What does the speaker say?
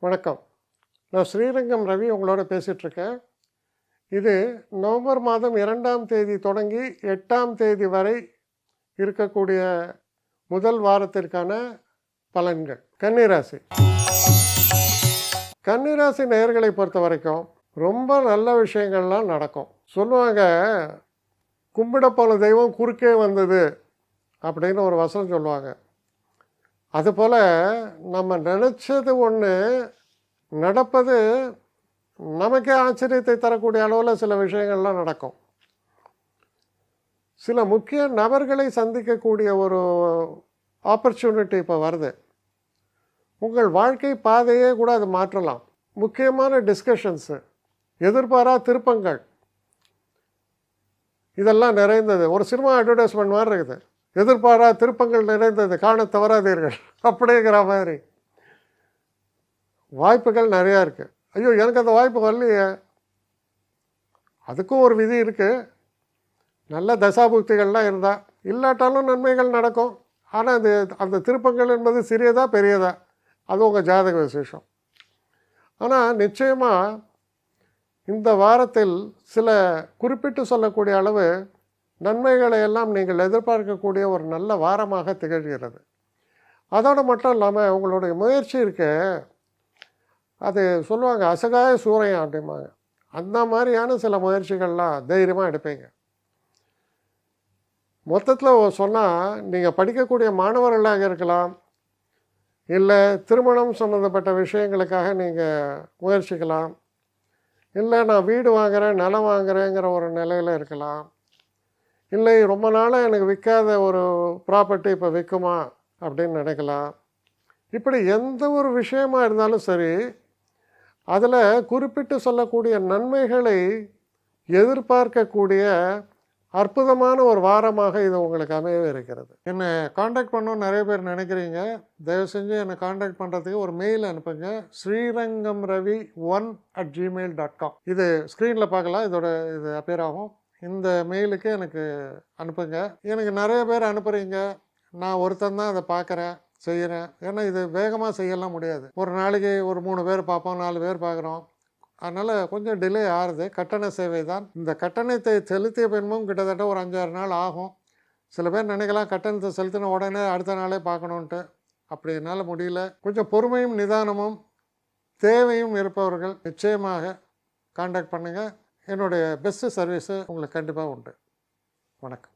வணக்கம். நான் ஸ்ரீரங்கம் ரவி உங்களோட பேசிகிட்ருக்கேன். இது நவம்பர் மாதம் 2ஆம் தேதி தொடங்கி 8ஆம் தேதி வரை இருக்கக்கூடிய முதல் வாரத்திற்கான பலன்கள். கன்னிராசி. கன்னிராசி நேயர்களை பொறுத்த வரைக்கும் ரொம்ப நல்ல விஷயங்கள்லாம் நடக்கும். சொல்லுவாங்க, கும்பிட போன தெய்வம் குறுக்கே வந்தது அப்படின்னு ஒரு வசனம் சொல்லுவாங்க. அதுபோல் நம்ம நினச்சது ஒன்று நடப்பது நமக்கே ஆச்சரியத்தை தரக்கூடிய அளவில் சில விஷயங்கள்லாம் நடக்கும். சில முக்கிய நபர்களை சந்திக்கக்கூடிய ஒரு ஆப்பர்ச்சுனிட்டி இப்போ வருது. உங்கள் வாழ்க்கை பாதையே கூட அது மாற்றலாம். முக்கியமான டிஸ்கஷன்ஸு, எதிர்பாரா திருப்பங்கள், இதெல்லாம் நிறைந்தது. ஒரு சினிமா அட்வர்டைஸ்மெண்ட் மாதிரி இருக்குது. எதிர்பாரா திருப்பங்கள் நிறைந்தது, காண தவறாதீர்கள் அப்படிங்கிற மாதிரி வாய்ப்புகள் நிறையா இருக்குது. ஐயோ, எனக்கு அந்த வாய்ப்பு வரலையே. அதுக்கும் ஒரு விதி இருக்குது. நல்ல தசாபுக்திகள்லாம் இருந்தால், இல்லாட்டாலும் நன்மைகள் நடக்கும். ஆனால் அந்த திருப்பங்கள் என்பது சிறியதா பெரியதா, அது உங்கள் ஜாதக விசேஷம். ஆனால் நிச்சயமாக இந்த வாரத்தில் சில குறிப்பிட்டு சொல்லக்கூடிய அளவு நன்மைகளை எல்லாம் நீங்கள் எதிர்பார்க்கக்கூடிய ஒரு நல்ல வாரமாக திகழ்கிறது. அதோடு மட்டும் இல்லாமல் உங்களுடைய முயற்சி இருக்கு, அது சொல்லுவாங்க அசகாய சூறையம் அப்படிம்பாங்க. அந்த மாதிரியான சில முயற்சிகள்லாம் தைரியமாக எடுப்பீங்க. மொத்தத்தில் சொன்னால், நீங்கள் படிக்கக்கூடிய மாணவர்களாக இருக்கலாம், இல்லை திருமணம் சம்மந்தப்பட்ட விஷயங்களுக்காக நீங்கள் முயற்சிக்கலாம், இல்லை நான் வீடு வாங்குகிறேன் நிலம் வாங்குகிறேங்கிற ஒரு நிலையில் இருக்கலாம், இல்லை ரொம்ப நாளாக எனக்கு விற்காத ஒரு ப்ராப்பர்ட்டி இப்போ விற்குமா அப்படின்னு நினைக்கலாம். இப்படி எந்த ஒரு விஷயமா இருந்தாலும் சரி, அதில் குறிப்பிட்டு சொல்லக்கூடிய நன்மைகளை எதிர்பார்க்கக்கூடிய அற்புதமான ஒரு வாரமாக இது உங்களுக்கு அமையவே இருக்கிறது. என்னை காண்டாக்ட் பண்ணணும்னு நிறைய பேர் நினைக்கிறீங்க. தயவு செஞ்சு என்னை காண்டாக்ட் பண்ணுறதுக்கு ஒரு மெயில் அனுப்புங்க. srirangamravi1@gmail.com. இது ஸ்க்ரீனில் பார்க்கலாம், இது அப்பியர் ஆகும். இந்த மெயிலுக்கு எனக்கு அனுப்புங்க. எனக்கு நிறைய பேர் அனுப்புகிறீங்க, நான் ஒருத்தன் தான் அதை பார்க்குறேன், செய்கிறேன். ஏன்னா இது வேகமாக செய்யலாம் முடியாது. ஒரு நாளைக்கு ஒரு 3 பேர் பார்ப்போம், 4 பேர் பார்க்குறோம். அதனால் கொஞ்சம் டிலே ஆகுது. கட்டண சேவை தான். இந்த கட்டணத்தை செலுத்திய பின்பும் கிட்டத்தட்ட ஒரு 5-6 நாள் ஆகும். சில பேர் நினைக்கலாம் கட்டணத்தை செலுத்தின உடனே அடுத்த நாளே பார்க்கணுன்ட்டு. அப்படி என்னால் முடியல. கொஞ்சம் பொறுமையும் நிதானமும் தேவையும் இருப்பவர்கள் நிச்சயமாக காண்டாக்ட் பண்ணுங்கள். என்னுடைய பெஸ்ட்டு சர்வீஸு உங்களுக்கு கண்டிப்பாக உண்டு. வணக்கம்.